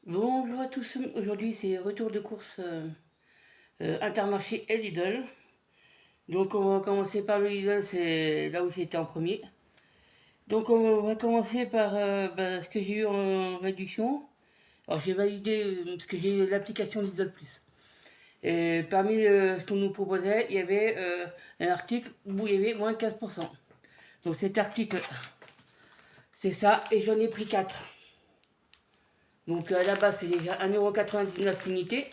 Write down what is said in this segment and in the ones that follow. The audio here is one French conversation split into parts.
Bonjour à tous, aujourd'hui c'est retour de course Intermarché et Lidl. Donc on va commencer par le Lidl, c'est là où j'étais en premier. Donc on va commencer par ce que j'ai eu en réduction. Alors j'ai validé parce que j'ai l'application Lidl Plus. Et parmi ce qu'on nous proposait, il y avait un article où il y avait moins 15%. Donc cet article, c'est ça, et j'en ai pris 4. Donc à la base c'est déjà 1,99€ l'unité.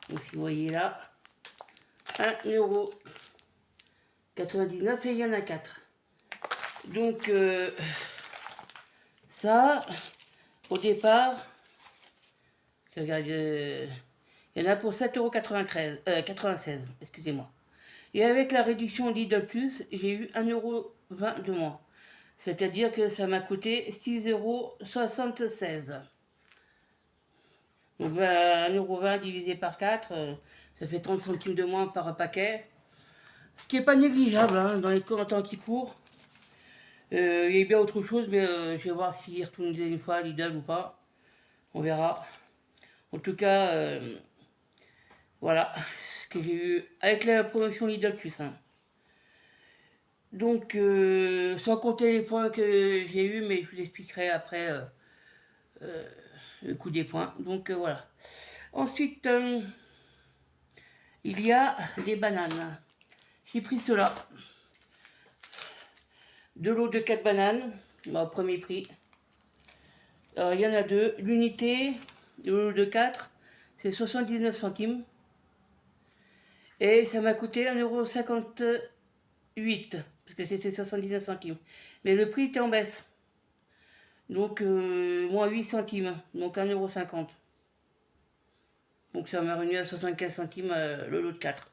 Donc si vous voyez là, 1,99€ et il y en a 4. Donc ça, au départ, je regarde, il y en a pour 7,96€, excusez-moi. Et avec la réduction Lidl Plus, j'ai eu 1,20€ de moins. C'est-à-dire que ça m'a coûté 6,76€. Donc 1,20€ divisé par 4, ça fait 30 centimes de moins par paquet. Ce qui n'est pas négligeable hein, dans les temps qui courent. Il y a eu bien autre chose, mais je vais voir s'il retourne une deuxième fois à Lidl ou pas. On verra. En tout cas, voilà ce que j'ai eu avec la promotion Lidl Plus. Hein. Donc, sans compter les points que j'ai eu, mais je vous expliquerai après le coût des points. Donc, voilà. Ensuite, il y a des bananes. J'ai pris cela. De l'eau de 4 bananes, au premier prix. Alors, il y en a deux. L'unité de l'eau de 4, c'est 79 centimes. Et ça m'a coûté 1,58€, parce que c'était 79 centimes. Mais le prix était en baisse. Donc, moins 8 centimes, donc 1,50€. Donc ça m'a revenu à 75 centimes le lot de 4.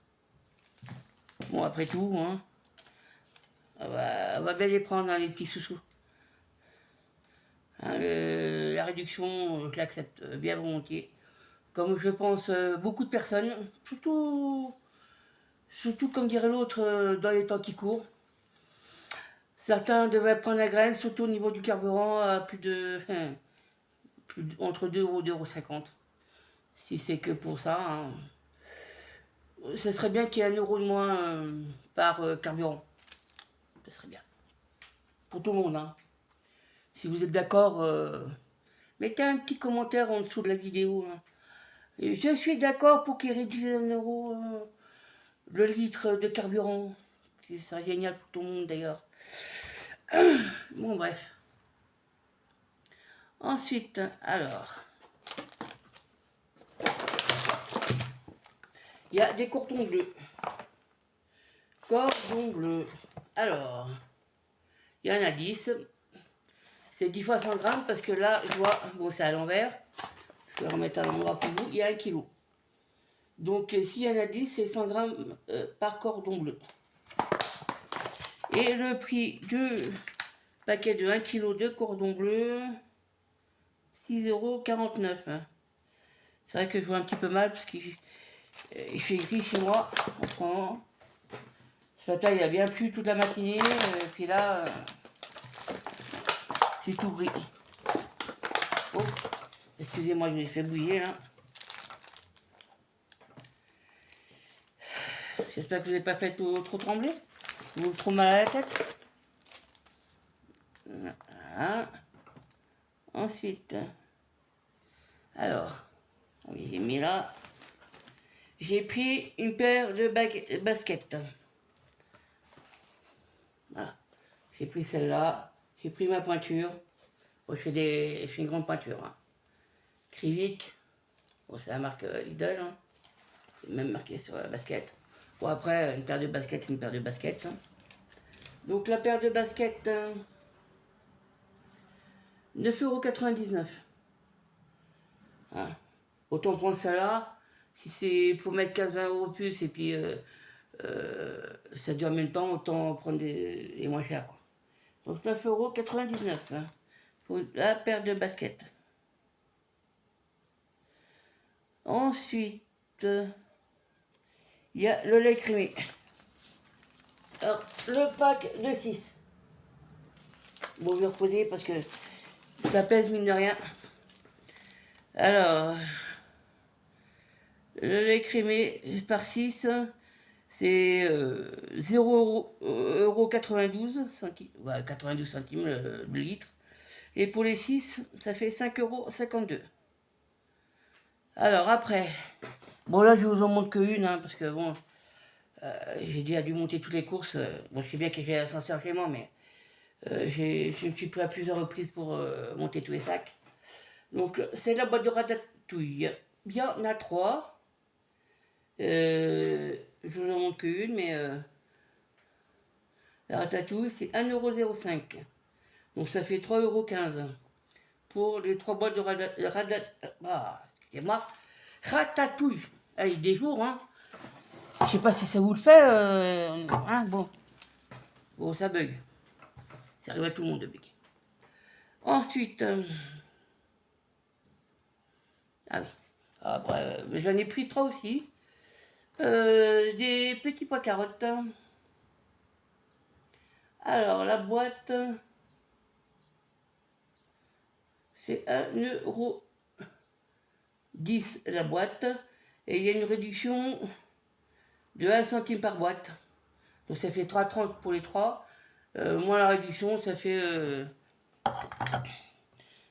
Bon, après tout, hein, on va bien les prendre, hein, les petits sous-sous. Hein, la réduction, je l'accepte bien volontiers. Comme je pense beaucoup de personnes, surtout comme dirait l'autre, dans les temps qui courent. Certains devraient prendre la graine, surtout au niveau du carburant, à entre 2€ et 2,50€. Si c'est que pour ça, hein. Ce serait bien qu'il y ait 1€ de moins par carburant. Ce serait bien. Pour tout le monde. Hein. Si vous êtes d'accord, mettez un petit commentaire en dessous de la vidéo. Hein. Et je suis d'accord pour qu'ils réduisent 1€ le litre de carburant. Ce serait génial pour tout le monde d'ailleurs. Bon, bref. Ensuite, alors, il y a des cordons bleus. Cordon bleu. Alors, il y en a 10. C'est 10 fois 100 grammes parce que là, je vois, bon, c'est à l'envers. Je vais remettre à l'endroit pour vous. Il y a 1 kg. Donc, s'il y en a 10, c'est 100 grammes par cordon bleu. Et le prix du paquet de 1 kg de cordon bleu, 6,49 €. Hein. C'est vrai que je vois un petit peu mal parce qu'il fait gris chez moi en ce moment. Ce matin, il a bien plu toute la matinée. Et puis là, c'est tout gris. Oh, excusez-moi, je l'ai fait bouillir là. J'espère que vous n'avez pas fait trop trembler. Vous avez trop mal à la tête. Voilà. Ensuite, alors, j'ai mis là. J'ai pris une paire de baskets. Voilà. J'ai pris celle-là. J'ai pris ma pointure. Bon, je fais une grande pointure. Hein. Krivik. Bon, c'est la marque Lidl. Hein. C'est même marqué sur la basket. Bon, après, une paire de baskets, c'est une paire de baskets. Hein. Donc, la paire de baskets, 9,99 €. Hein. Autant prendre celle-là. Si c'est pour mettre 15-20 € de plus et puis ça dure en même temps, autant prendre les moins chers. Quoi. Donc 9,99 € hein, pour la paire de baskets. Ensuite, il y a le lait crémé. Alors, le pack de 6. Bon, je vais reposer parce que ça pèse mine de rien. Alors, le lait crémé par 6, c'est 0,92 centimes, ouais, 92 centimes le litre. Et pour les 6, ça fait 5,52 €. Alors après, bon là je vous en montre qu'une, hein, parce que bon, j'ai déjà dû monter toutes les courses. Bon, je sais bien que j'ai l'ascenseur chez moi, mais je me suis pris à plusieurs reprises pour monter tous les sacs. Donc c'est la boîte de ratatouille. Il y en a 3. Je vous en montre qu'une, mais la ratatouille c'est 1,05 €. Donc ça fait 3,15 € pour les 3 boîtes de excusez-moi, ratatouille. Ah, il y a des jours, hein. Je sais pas si ça vous le fait, hein, bon, ça bug. Ça arrive à tout le monde de bugger. Ensuite, ah oui, après, j'en ai pris 3 aussi. Des petits pois carottes. Alors, la boîte, c'est 1,10 € la boîte. Et il y a une réduction de 1 centime par boîte. Donc ça fait 3,30 pour les 3. Moins la réduction, ça fait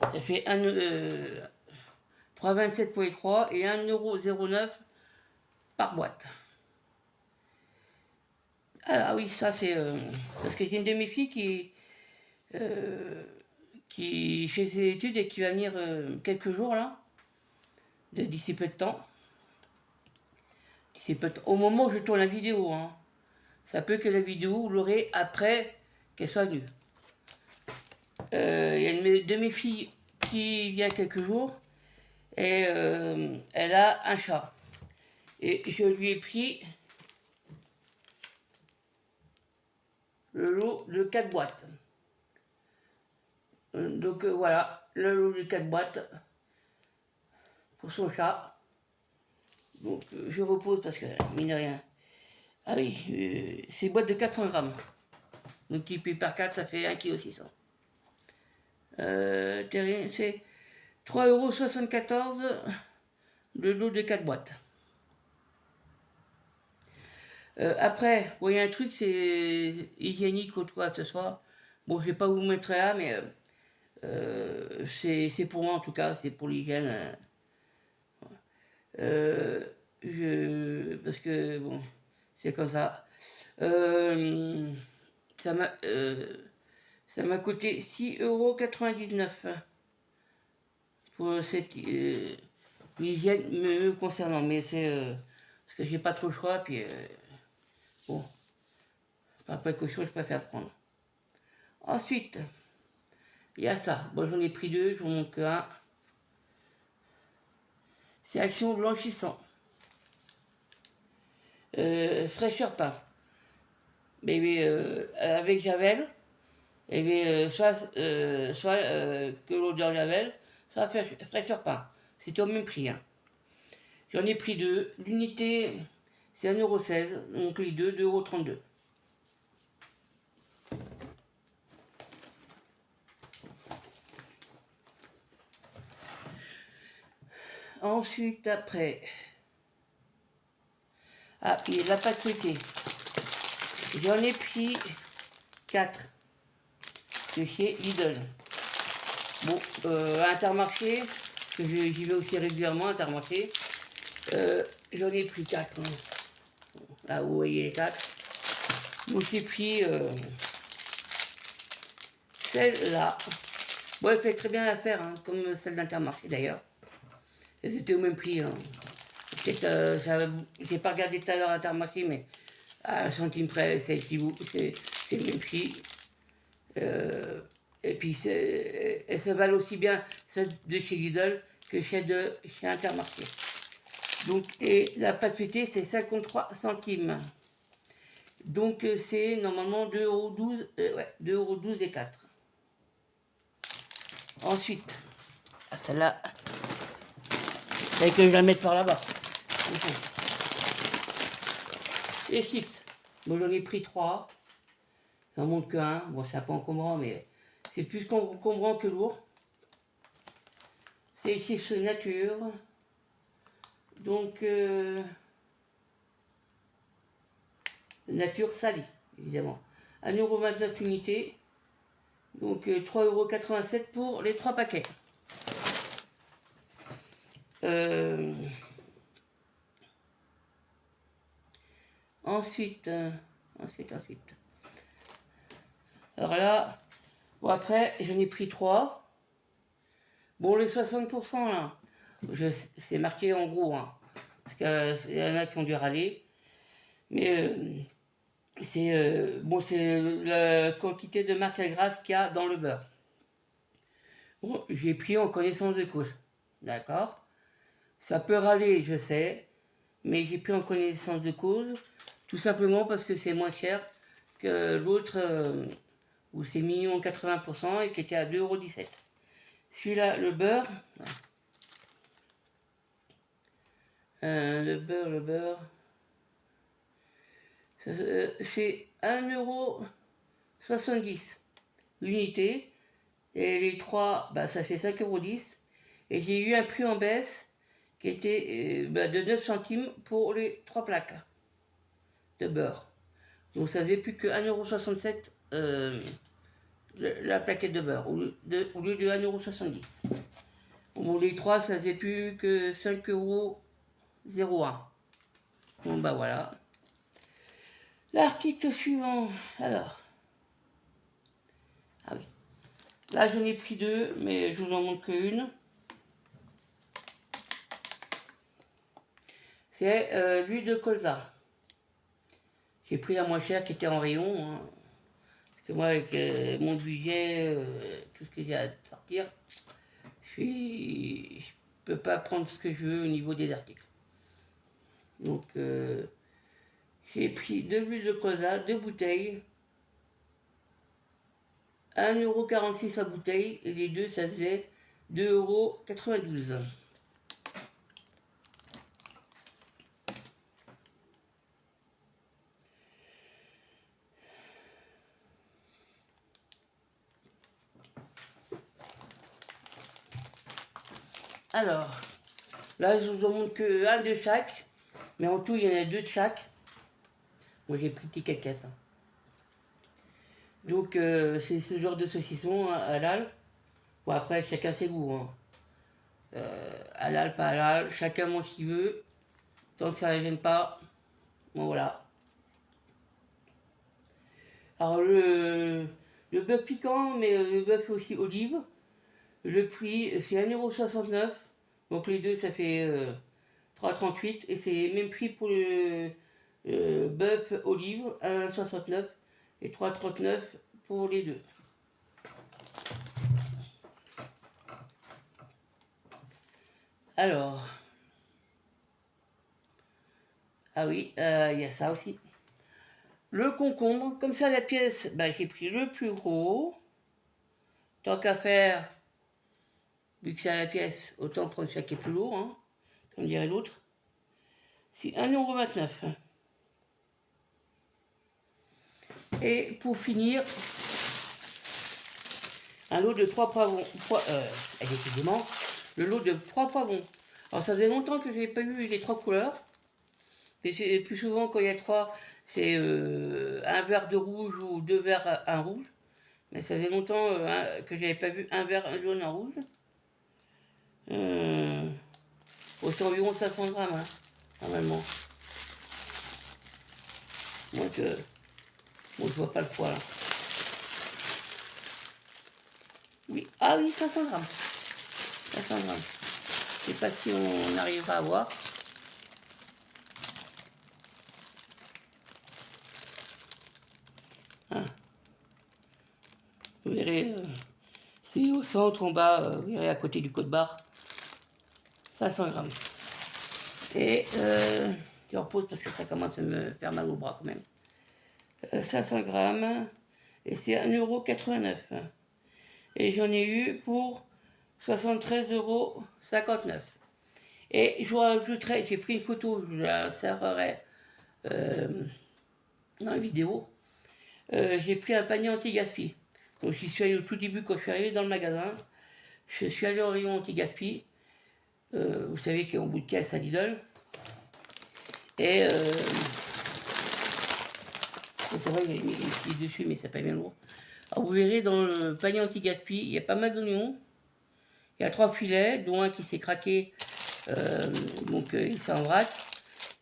3,27 pour les 3 et 1,09 € par boîte. Alors oui, ça c'est parce que j'ai une de mes filles qui fait ses études et qui va venir quelques jours là, d'ici peu de temps. Au moment où je tourne la vidéo, hein. Ça peut que la vidéo, vous l'aurez après qu'elle soit venue. Il y a une de mes filles qui vient quelques jours et elle a un chat. Et je lui ai pris le lot de 4 boîtes. Donc voilà, le lot de 4 boîtes pour son chat. Donc je repose parce que, mine de rien. Ah oui, c'est boîte de 400 grammes. Multiplié par 4, ça fait 1,6 kg. C'est 3,74 € le lot de 4 boîtes. Après, il y a un truc, c'est hygiénique ou quoi ce soit. Bon, je vais pas vous mettre là, mais c'est pour moi en tout cas, c'est pour l'hygiène. Parce que bon, c'est comme ça. Ça m'a coûté 6,99 € pour cette l'hygiène me concernant, mais c'est parce que j'ai pas trop le choix, puis bon, par précaution, je préfère prendre. Ensuite, il y a ça. Bon, j'en ai pris 2, je vous montre qu'un. C'est Action Blanchissant. Fraîcheur pain. Mais avec Javel, soit que l'odeur Javel, soit fraîcheur pain. C'est au même prix. Hein. J'en ai pris 2. L'unité, c'est 1,16 €, donc les deux, 2,32 €. Ensuite, après, ah, il y a de la pâte feuilletée. J'en ai pris 4 de chez Lidl. Bon, Intermarché, que j'y vais aussi régulièrement, Intermarché. J'en ai pris 4. Hein. Là, vous voyez les 4. Donc j'ai pris celle-là. Bon, elle fait très bien l'affaire, hein, comme celle d'Intermarché d'ailleurs. Elles étaient au même prix. Hein. J'ai pas regardé tout à l'heure Intermarché, mais à 1 centime près, c'est le même prix. Et puis, elles se valent aussi bien celle de chez Lidl que chez Intermarché. Donc, et la pâte feuilletée, c'est 53 centimes. Donc, c'est normalement 2,12 €, ouais, 2,12 € et 4. Ensuite, celle-là, c'est que je vais la mettre par là-bas. Les chips, bon, j'en ai pris 3. J'en montre qu'un. Bon, c'est un peu encombrant, mais c'est plus encombrant que lourd. C'est chez ce Nature. Donc, Nature Sali, évidemment. 1,29 € l'unité. Donc 3,87 € pour les 3 paquets. Ensuite. Alors là, bon après, j'en ai pris 3. Bon, les 60% là, c'est marqué en gros, hein, parce qu'il y en a qui ont dû râler. Mais c'est la quantité de matière grasse qu'il y a dans le beurre. Bon, j'ai pris en connaissance de cause. D'accord? Ça peut râler, je sais, mais j'ai pris en connaissance de cause, tout simplement parce que c'est moins cher que l'autre où c'est minimum 80% et qui était à 2,17 €. Celui-là, le beurre, c'est 1,70 € l'unité. Et les 3, bah, ça fait 5,10 €. Et j'ai eu un prix en baisse qui était de 9 centimes pour les 3 plaques de beurre. Donc ça faisait plus que 1,67 € la plaquette de beurre, au lieu de 1,70 €. Bon, les 3, ça faisait plus que 5,01 €. Bon, bah voilà. L'article suivant. Alors. Ah oui. Là, j'en ai pris 2, mais je vous en montre qu'une. C'est l'huile de colza. J'ai pris la moins chère qui était en rayon. Hein. Parce que moi, avec mon budget, tout ce que j'ai à sortir, je peux pas prendre ce que je veux au niveau des articles. Donc, j'ai pris 2 huiles de colza, 2 bouteilles. 1,46 € la bouteille. Et les deux, ça faisait 2,92 €. Alors, là, je vous en montre que un de chaque, mais en tout, il y en a 2 de chaque. Moi, j'ai pris petit cacasse. Hein. Donc, c'est ce genre de saucisson halal. Bon, après, chacun ses goûts. Hein. Halal, pas halal, chacun mange ce qu'il veut. Tant que ça ne gêne pas. Bon, voilà. Alors, le bœuf piquant, mais le bœuf aussi olive. Le prix, c'est 1,69 €. Donc, les deux, ça fait 3,38 €. Et c'est même prix pour le bœuf olive, 1,69 € et 3,39 € pour les deux. Alors, ah oui, il y a ça aussi. Le concombre, comme ça la pièce, bah, j'ai pris le plus gros. Tant qu'à faire, vu que c'est à la pièce, autant prendre celui qui est plus lourd, hein, comme dirait l'autre. C'est 1,29 €. Et pour finir, un lot de 3 poivrons. Décidément, le lot de 3 poivrons. Alors ça faisait longtemps que je n'avais pas vu les 3 couleurs. Et plus souvent quand il y a 3, c'est un vert de rouge ou 2 verts, un rouge. Mais ça faisait longtemps que je n'avais pas vu un vert, un jaune, un rouge. C'est environ 500 grammes, hein, normalement. Donc, bon, je vois pas le poids là. Oui, ah oui, 500 grammes. 500 grammes. Je sais pas si on arrivera à voir. Ah. Vous verrez, c'est au centre, en bas, vous verrez à côté du code-barre. 500 grammes. Et je repose parce que ça commence à me faire mal au bras quand même. 500 grammes. Et c'est 1,89 €. Et j'en ai eu pour 73,59 €. Et je vous rajouterai, j'ai pris une photo, je la insérerai dans la vidéo. J'ai pris un panier anti-gaspi. Donc j'y suis allé au tout début quand je suis arrivé dans le magasin. Je suis allé au rayon anti-gaspi. vous savez, qui est en bout de caisse à Lidl. Et c'est vrai, il y a une petite dessus, mais ça pas bien lourd. Alors vous verrez dans le panier anti-gaspi, il y a pas mal d'oignons. Il y a 3 filets, dont un qui s'est craqué, donc il s'en vrac.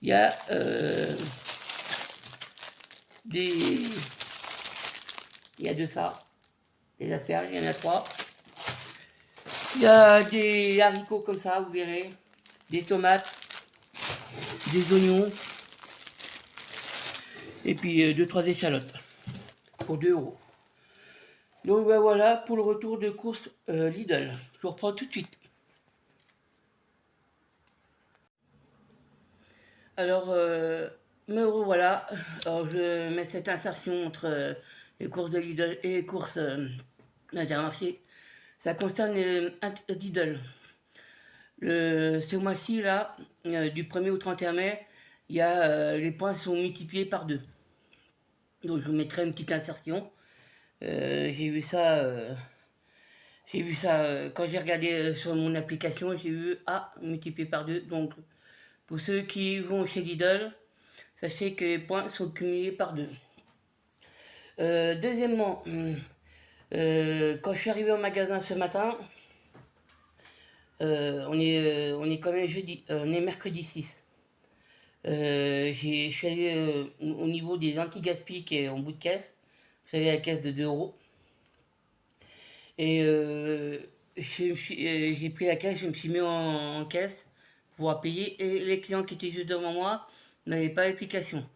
Il y a il y a de ça, des asperges, il y en a 3. Il y a des haricots comme ça, vous verrez, des tomates, des oignons, et puis 2-3 échalotes pour 2 euros. Donc ben voilà pour le retour de course Lidl. Je vous reprends tout de suite. Alors me revoilà. Alors je mets cette insertion entre les courses de Lidl et les courses d'Intermarché. Ça concerne Lidl. Ce mois-ci là, du 1er au 31 mai, il y a les points sont multipliés par 2. Donc je vous mettrai une petite insertion. J'ai vu ça quand j'ai regardé sur mon application, j'ai vu multiplié par 2. Donc pour ceux qui vont chez Lidl, sachez que les points sont cumulés par 2. Deuxièmement, quand je suis arrivé au magasin ce matin, on est quand même jeudi, on est mercredi 6. Je suis allé au niveau des anti-gaspi qui est en bout de caisse. J'avais la caisse de 2 euros. Et j'ai pris la caisse, je me suis mis en caisse pour pouvoir payer. Et les clients qui étaient juste devant moi n'avaient pas l'application.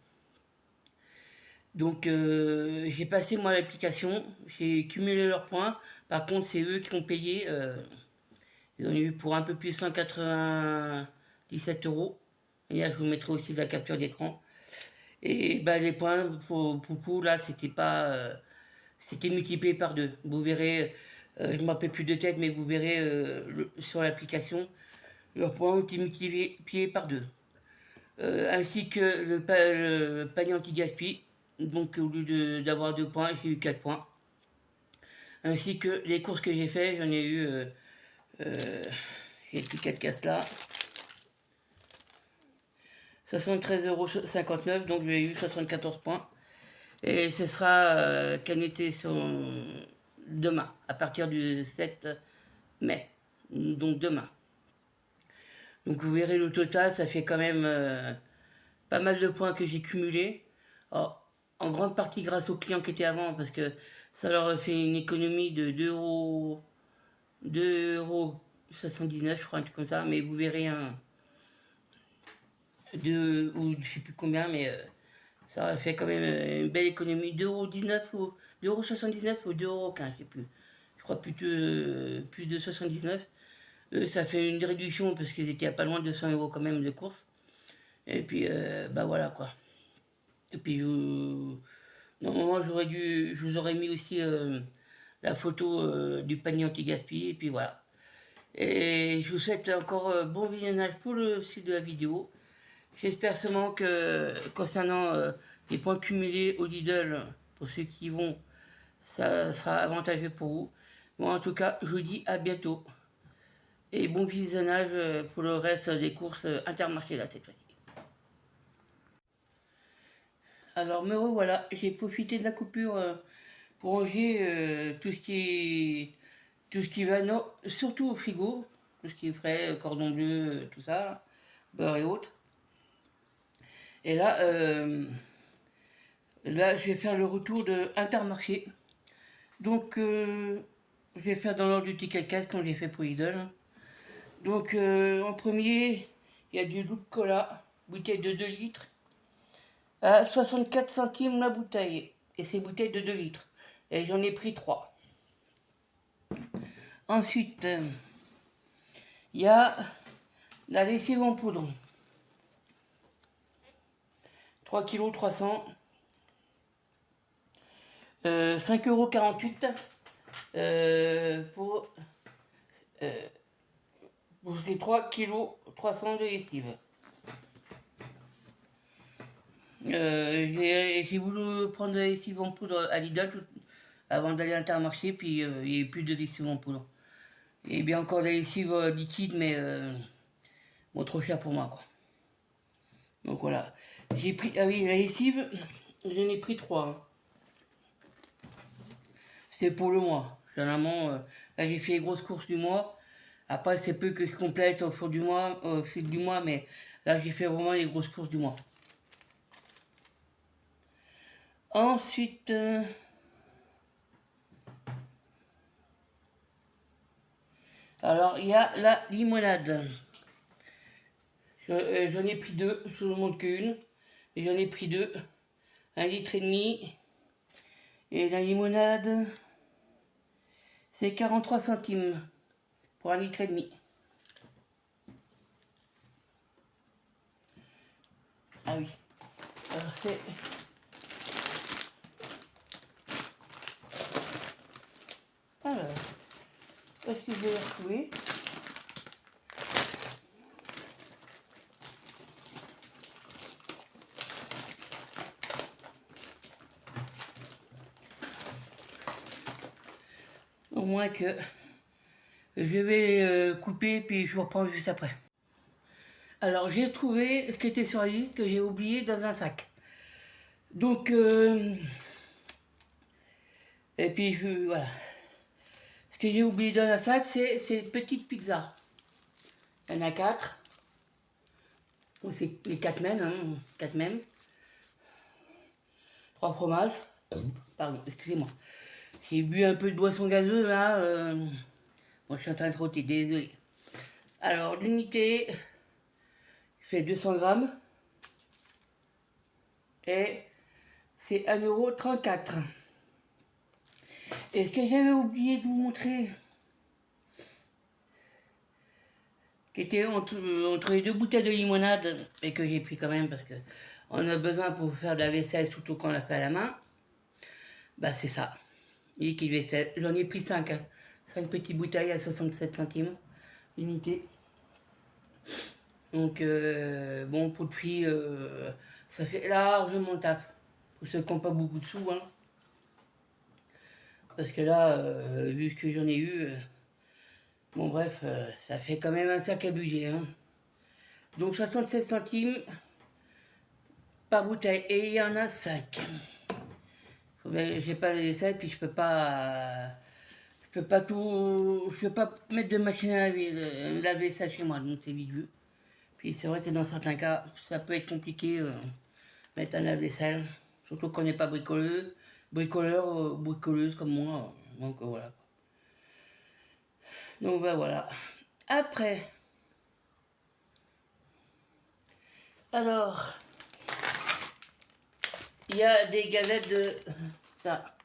Donc j'ai passé moi l'application, j'ai cumulé leurs points. Par contre, c'est eux qui ont payé. Ils ont eu pour un peu plus de 197 euros. Et là, je vous mettrai aussi la capture d'écran. Et bah, les points, pour le coup, là, c'était multiplié par 2. Vous verrez, je ne me rappelle plus de tête, mais vous verrez sur l'application, leurs points ont été multipliés par 2. Ainsi que le panier anti-gaspi. Donc, au lieu d'avoir 2 points, j'ai eu 4 points. Ainsi que les courses que j'ai fait, j'en ai eu. J'ai plus 4 cases là. 73,59 €, donc j'ai eu 74 points. Et ce sera canetté demain, à partir du 7 mai. Donc demain. Donc vous verrez le total, ça fait quand même pas mal de points que j'ai cumulés. Alors, en grande partie grâce aux clients qui étaient avant, parce que ça leur a fait une économie de 2,79 €, je crois, un truc comme ça. Mais vous verrez ou je sais plus combien, mais ça a fait quand même une belle économie. 2,19 € ou 2,79 € ou 2,15 €, je sais plus. Je crois plus de 79. Ça fait une réduction parce qu'ils étaient à pas loin de 100 € quand même de course. Et puis, bah voilà quoi. Et puis, normalement, je vous aurais mis aussi la photo du panier anti-gaspi. Et puis voilà. Et je vous souhaite encore bon visionnage pour le site de la vidéo. J'espère seulement que concernant les points cumulés au Lidl, pour ceux qui y vont, ça sera avantageux pour vous. Bon, en tout cas, je vous dis à bientôt. Et bon visionnage pour le reste des courses Intermarché là cette fois-ci. Alors me revoilà, j'ai profité de la coupure pour ranger tout ce qui va, non, surtout au frigo, tout ce qui est frais, cordon bleu, tout ça, beurre et autres. Et là, je vais faire le retour de Intermarché. Donc, je vais faire dans l'ordre du ticket 4 comme j'ai fait pour Lidl. Donc, en premier, il y a du Look Cola, bouteille de 2 litres, à 64 centimes la bouteille. Et c'est bouteille de 2 litres. Et j'en ai pris 3. Ensuite, il y a la lessive en poudre. 3 kg 300. 5,48 € pour ces 3 kg 300 de lessive. J'ai voulu prendre de la lessive en poudre à Lidl avant d'aller à Intermarché, puis il n'y avait plus de lessive en poudre. Il y avait bien encore des lessives liquides, mais Bon, trop cher pour moi, quoi. Donc voilà. J'ai pris, ah oui, la lessive, j'en ai pris 3. Hein. C'était pour le mois. Généralement, là j'ai fait les grosses courses du mois. Après, c'est peu que je complète au fil du mois, mais là j'ai fait vraiment les grosses courses du mois. Ensuite, alors il y a la limonade. J'en ai pris 2, je ne vous montre qu'une. Et j'en ai pris 2, 1,5 litre. Et la limonade, c'est 43 centimes pour 1,5 litre. Ah oui. Alors c'est... Alors, est-ce que je vais la retrouver? Au moins que je vais couper puis je vous reprends juste après. Alors j'ai trouvé ce qui était sur la liste que j'ai oublié dans un sac. Donc, et puis voilà. Ce que j'ai oublié dans un sac, c'est ces petites pizzas. Il y en a 4. Bon, c'est les 4 mêmes, hein, 4 mêmes. 3 fromages. Pardon, excusez-moi. J'ai bu un peu de boisson gazeuse là. Bon, je suis en train de trotter, désolé. Alors, l'unité fait 200 grammes. Et c'est 1,34 €. Et ce que j'avais oublié de vous montrer, qui était entre les 2 bouteilles de limonade, et que j'ai pris quand même parce que on a besoin pour faire de la vaisselle, surtout quand on la fait à la main, bah c'est ça, liquide vaisselle. J'en ai pris 5, hein. 5 petites bouteilles à 67 centimes l'unité. Donc bon, pour le prix, ça fait largement le taf. Pour ceux qui n'ont pas beaucoup de sous, hein. Parce que là, vu ce que j'en ai eu, bon bref, ça fait quand même un sacré budget, hein. Donc 67 centimes par bouteille, et il y en a 5. J'ai pas les 7, puis je peux pas mettre de machine à laver ça chez moi, donc c'est vite vu. Puis c'est vrai que dans certains cas, ça peut être compliqué mettre un lave-vaisselle, surtout qu'on n'est pas bricoleur ou bricoleuse comme moi, donc voilà. Donc ben voilà. Après, alors, il y a des galettes de ça.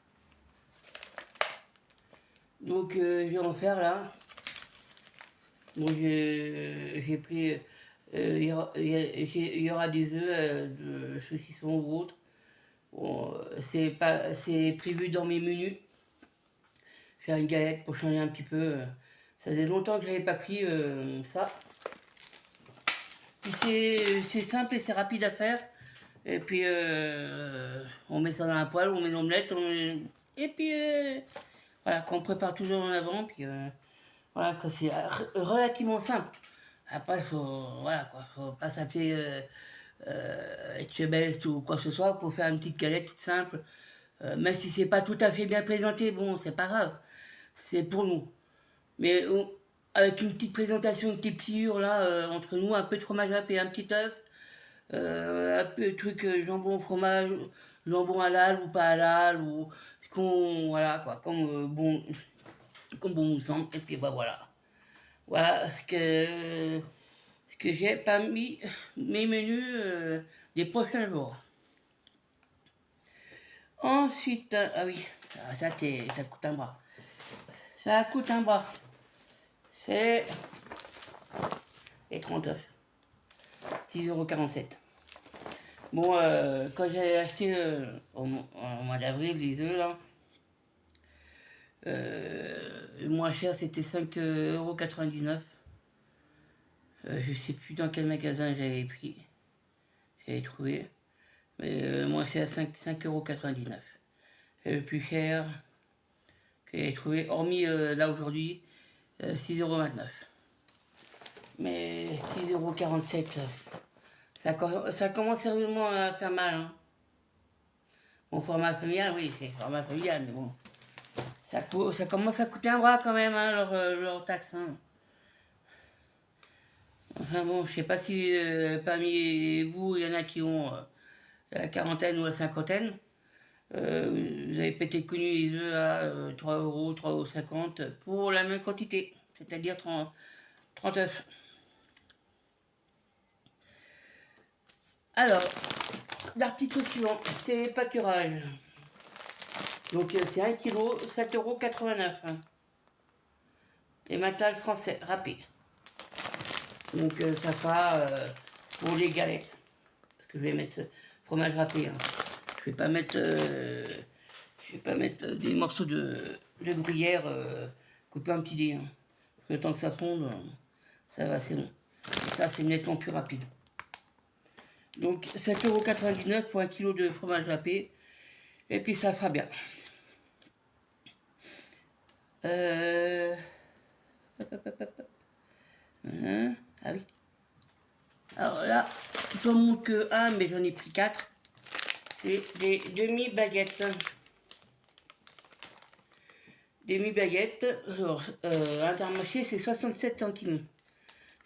Donc je vais en faire là. Bon, j'ai pris, il y aura des œufs de saucisson ou autre. Bon, c'est prévu dans mes menus. Faire une galette pour changer un petit peu. Ça faisait longtemps que je n'avais pas pris ça. Puis c'est simple et c'est rapide à faire. Et puis on met ça dans la poêle, on met l'omelette, et puis voilà, qu'on prépare toujours en avant. Puis voilà, ça c'est relativement simple. Après, faut pas s'appeler Etchebest ou quoi que ce soit pour faire une petite galette toute simple. Même si c'est pas tout à fait bien présenté, bon, c'est pas grave. C'est pour nous. Mais avec une petite présentation, une petite pliure là, entre nous, un peu de fromage râpé, un petit œuf, un peu de truc jambon au fromage, jambon halal ou pas halal, ou voilà quoi, comme bon nous semble, et puis bah voilà. Voilà ce que j'ai parmi mes menus des prochains jours. Ensuite, ah oui, ça coûte un bras. Ça coûte un bras. C'est les 39. 6,47 €. Bon, quand j'ai acheté au mois d'avril les œufs là, le moins cher c'était 5,99 €. Je sais plus dans quel magasin j'avais trouvé. Mais moins cher 5,99 €. Et le plus cher que j'ai trouvé, hormis là aujourd'hui, 6,29 €. Mais 6,47 €, ça commence sérieusement à faire mal. Hein. Bon, format familial, oui, c'est format familial, mais bon. Ça commence à coûter un bras quand même, hein, leur taxe. Hein. Enfin bon, je sais pas si parmi vous, il y en a qui ont la quarantaine ou la cinquantaine. Vous avez peut-être connu les œufs à 3 €, 3,50 € pour la même quantité, c'est-à-dire 30 œufs. Alors, l'article suivant, c'est pâturage. Donc c'est 1 kg, 7,89 €. Et matal français, râpé. Donc ça fera pour les galettes. Parce que je vais mettre fromage râpé. Hein. Je vais pas mettre des morceaux de gruyère coupés en petits dés. Hein. Le temps que ça fonde, ça va, c'est bon. Et ça, c'est nettement plus rapide. Donc 7,99 € pour 1 kg de fromage râpé. Et puis ça fera bien. Ah oui. Alors là, il ne montre que 1, mais j'en ai pris 4. C'est des demi-baguettes. Demi-baguettes. Alors, Intermarché, c'est 67 centimes.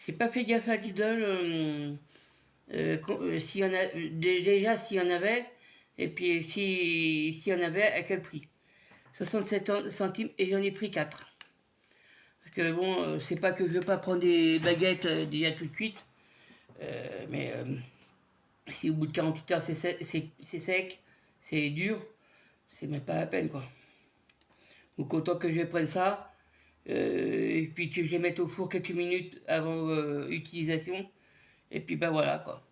J'ai pas fait gaffe à Lidl s'il y en a, déjà s'il y en avait, et puis s'il y en avait, à quel prix. 67 centimes et j'en ai pris 4. Parce que bon, c'est pas que je veux pas prendre des baguettes déjà tout de suite, mais si au bout de 48 heures c'est sec, c'est dur, c'est même pas la peine quoi. Donc autant que je prenne ça, et puis que je les mette au four quelques minutes avant utilisation, et puis ben voilà quoi.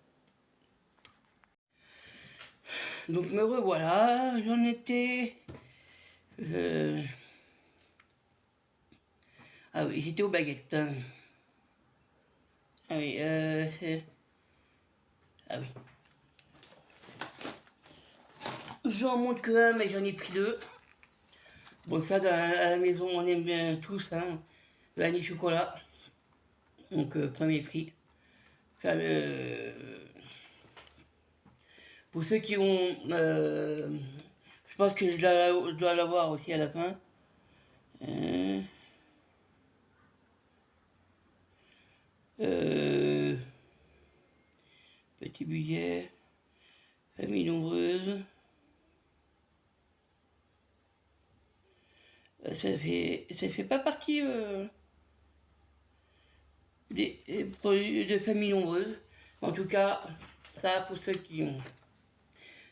Donc me revoilà, j'en étais... Ah oui, j'étais aux baguettes. Hein. Ah oui, c'est... Ah oui. J'en montre que 1, mais j'en ai pris 2. Bon, ça, à la maison, on aime bien tous, hein. Vanille chocolat. Donc, premier prix. Enfin, pour ceux qui ont... je pense que je dois l'avoir aussi à la fin. Petit budget. Famille nombreuse. Ça fait pas partie des produits de famille nombreuse. En tout cas, ça pour ceux qui ont.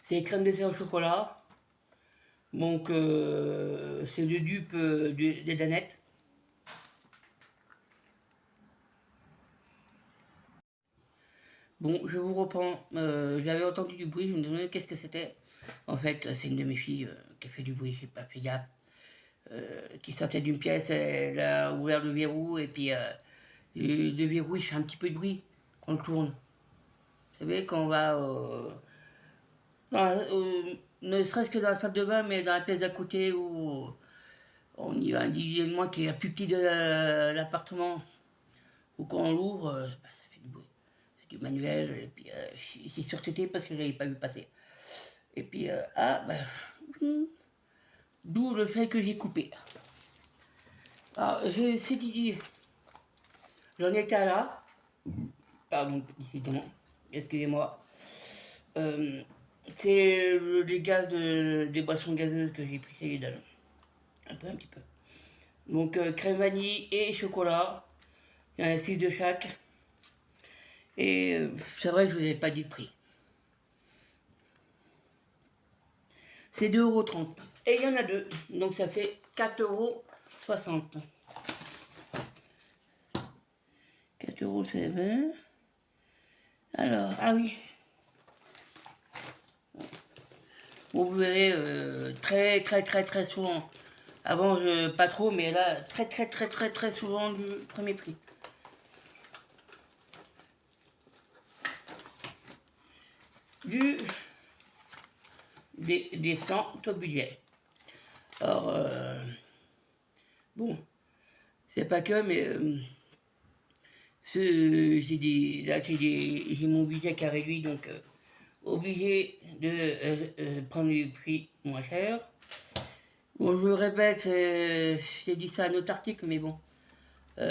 C'est crème dessert au chocolat. Donc c'est le dupe des danettes. Bon, je vous reprends. J'avais entendu du bruit, je me demandais qu'est-ce que c'était. En fait, c'est une de mes filles qui a fait du bruit, j'ai pas fait gaffe. Qui sortait d'une pièce, elle a ouvert le verrou et puis le verrou il fait un petit peu de bruit quand on le tourne. Vous savez, quand on va ne serait-ce que dans la salle de bain, mais dans la pièce d'à côté où on y va individuellement, qui est la plus petite de l'appartement, ou quand on l'ouvre, ça fait du bruit. C'est du manuel, et puis j'ai surtété parce que je l'avais pas vu passer. Et puis, d'où le fait que j'ai coupé. Alors, c'est dit, j'en étais à là, pardon, décidément, excusez-moi. C'est les gaz des boissons gazeuses que j'ai pris chez Lidl. Un petit peu. Donc crème vanille et chocolat. Il y en a 6 de chaque. Et c'est vrai que je ne vous avais pas dit le prix. C'est 2,30 €. Et il y en a 2. Donc ça fait 4,60 €. 4 €, c'est 20. Alors, ah oui. Bon, vous verrez très souvent. Avant, pas trop, mais là, très souvent du premier prix. Des fentes au budget. Alors, bon, c'est pas que, mais Là, j'ai mon budget qui a réduit, donc obligé de prendre des prix moins chers. Bon, je me répète, j'ai dit ça à un autre article, mais bon, euh,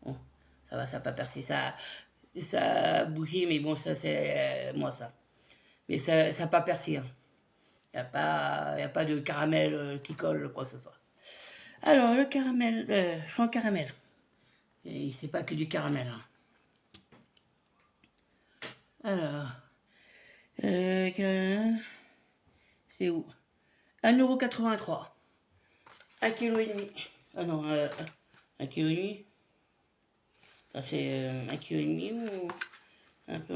bon ça va, ça n'a pas percé, ça a bougé, mais bon, ça c'est moi ça. Mais ça n'a pas percé, hein. Il n'y a pas de caramel qui colle, quoi que ce soit. Alors, le caramel, champ caramel. Et c'est pas que du caramel, hein. Alors, c'est où 1,83 €. 1,5 kg. Ah non, 1,5 kg. Ça c'est 1,5 kg ou un peu.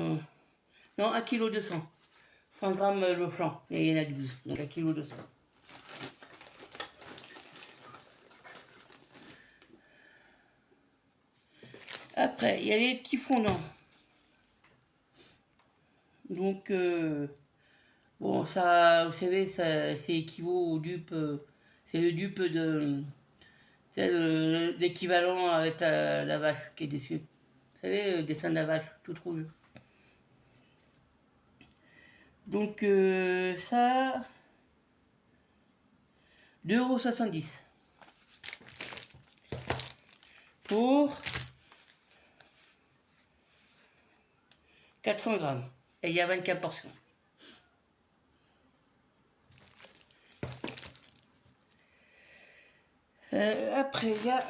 Non, 1,2 kg. 100 grammes le flanc. Et il y en a 12. Donc 1,2 kg. Après, il y a les petits fondants. Donc, bon, ça, vous savez, ça, c'est équivaut au dupe. C'est le dupe de. C'est l'équivalent avec la vache qui est dessus. Vous savez, le dessin de la vache, tout rouge. Donc, ça. 2,70 € pour 400 grammes. Et il y a 24 portions. Après, il y a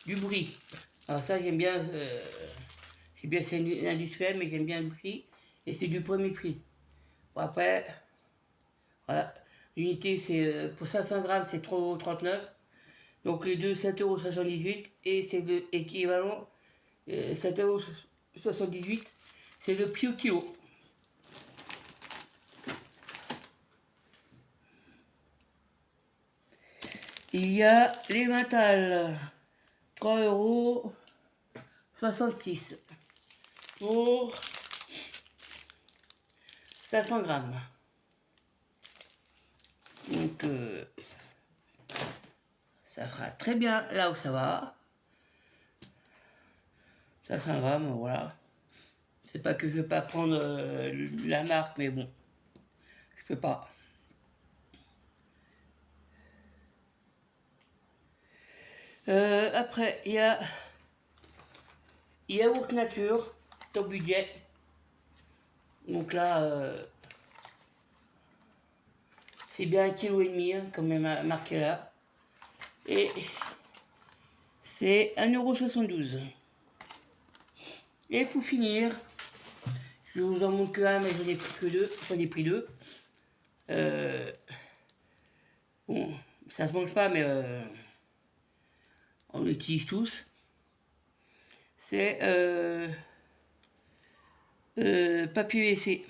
du brie. Alors ça, j'aime bien, c'est industriel, mais j'aime bien le brie. Et c'est du premier prix. Bon, après, voilà. L'unité, c'est pour 500 grammes, c'est 3,39 €. Donc les deux, 7,78 €. Et c'est l'équivalent, 7,78 €. C'est le prix au kilo. Il y a les mentales, 3,66 € pour 500 grammes. Donc, ça fera très bien là où ça va. 500 grammes, voilà. C'est pas que je vais pas prendre la marque, mais bon, je peux pas. Après, il y a yaourt nature, top budget. Donc là, c'est bien 1,5 kg, hein, comme même marqué là. Et c'est 1,72 €. Et pour finir, je vous en montre que un, mais j'en ai pris que deux. J'en ai pris deux. Bon, ça se mange pas, mais on l'utilise tous. C'est papier WC.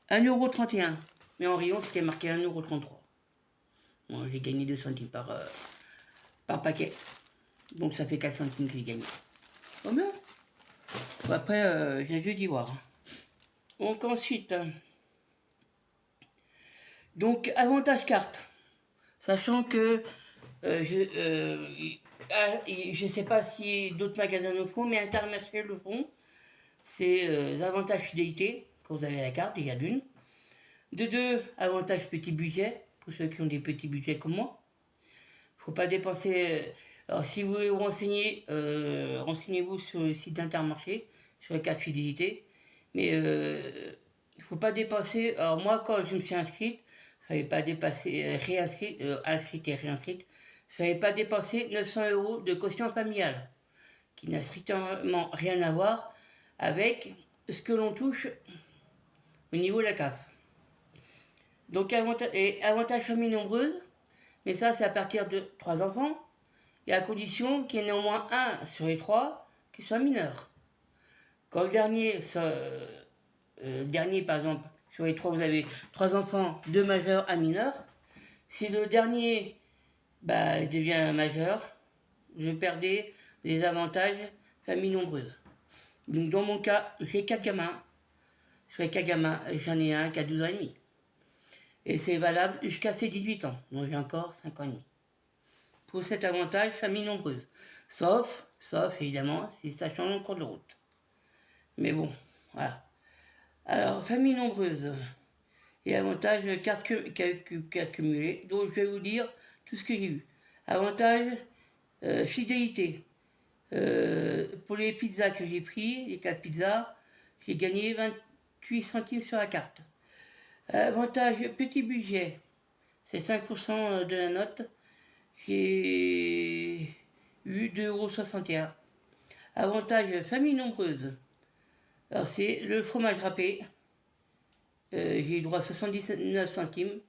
1,31 €. Mais en rayon, c'était marqué 1,33 €. Bon, j'ai gagné 2 centimes par paquet. Donc ça fait 4 centimes que j'ai gagné. Oh bien. Bon, après, j'ai dû d'y voir. Donc ensuite, donc avantage carte. Sachant que je sais pas si d'autres magasins le font, mais Intermarché le font. C'est avantage fidélité, quand vous avez la carte, il y a d'une. De deux, avantage petit budget, pour ceux qui ont des petits budgets comme moi. Faut pas dépenser. Alors si vous voulez vous renseigner, renseignez-vous sur le site d'Intermarché, sur la carte fidélité. Mais il faut pas dépenser. Alors moi, quand je me suis inscrite, je n'avais pas dépassé, inscrite et réinscrite, je n'avais pas dépensé 900 € de quotient familial, qui n'a strictement rien à voir avec ce que l'on touche au niveau de la CAF. Donc avantage famille nombreuse, mais ça c'est à partir de 3 enfants, et à condition qu'il y en ait au moins un sur les 3 qui soit mineur. Quand le dernier par exemple, sur les 3 vous avez 3 enfants, 2 majeurs, 1 mineur, si le dernier devient majeur, je perdais les avantages famille nombreuse. Donc dans mon cas, j'ai 4 gamins. Sur les 4 gamins, j'en ai un qui a 12 ans et demi. Et c'est valable jusqu'à ses 18 ans. Donc j'ai encore 5 ans et demi. Pour cet avantage, famille nombreuse. Sauf évidemment, si ça change en cours de route. Mais bon, voilà. Alors, famille nombreuse et avantage carte cumulée. Donc je vais vous dire tout ce que j'ai eu. Avantage, fidélité. Pour les pizzas que j'ai pris, les 4 pizzas, j'ai gagné 28 centimes sur la carte. Avantage, petit budget, c'est 5% de la note. J'ai eu 2,61 €. Avantage, famille nombreuse. Alors c'est le fromage râpé. J'ai eu droit à 79 centimes.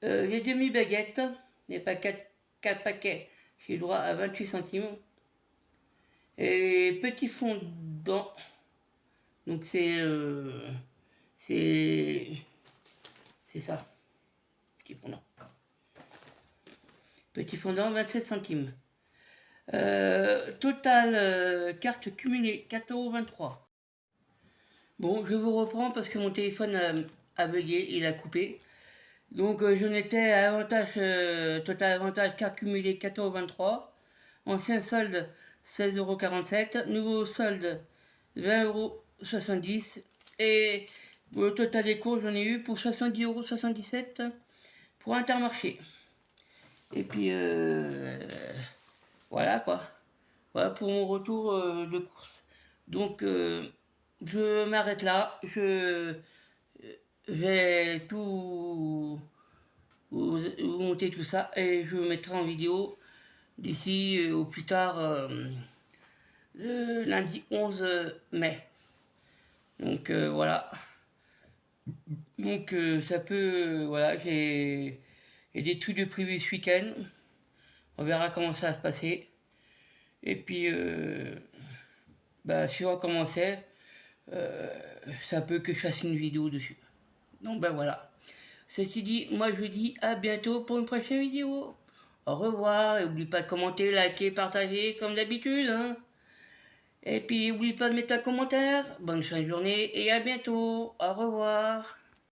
Les demi-baguettes, les 4 paquets, j'ai eu droit à 28 centimes. Et petit fondant, donc c'est ça, petit fondant. Petit fondant, 27 centimes. Total carte cumulée, 4,23 €. Bon, je vous reprends parce que mon téléphone a bugué, il a coupé. Donc j'en étais à avantage, total avantage carte cumulée 4,23 €. Ancien solde 16,47 €. Nouveau solde 20,70 €. Et le total des cours, j'en ai eu pour 70,77 € pour Intermarché. Et puis voilà quoi. Voilà pour mon retour de course. Donc je m'arrête là. Je vais tout vous monter tout ça et je vous mettrai en vidéo d'ici au plus tard le lundi 11 mai. Donc voilà. Donc ça peut, voilà, j'ai des trucs de prévu ce week-end. On verra comment ça va se passer. Et puis, suivant comment c'est, ça peut que je fasse une vidéo dessus. Donc ben voilà. Ceci dit, moi je vous dis à bientôt pour une prochaine vidéo. Au revoir, et n'oublie pas de commenter, liker, partager comme d'habitude. Hein. Et puis n'oublie pas de mettre un commentaire. Bonne fin de journée et à bientôt. Au revoir.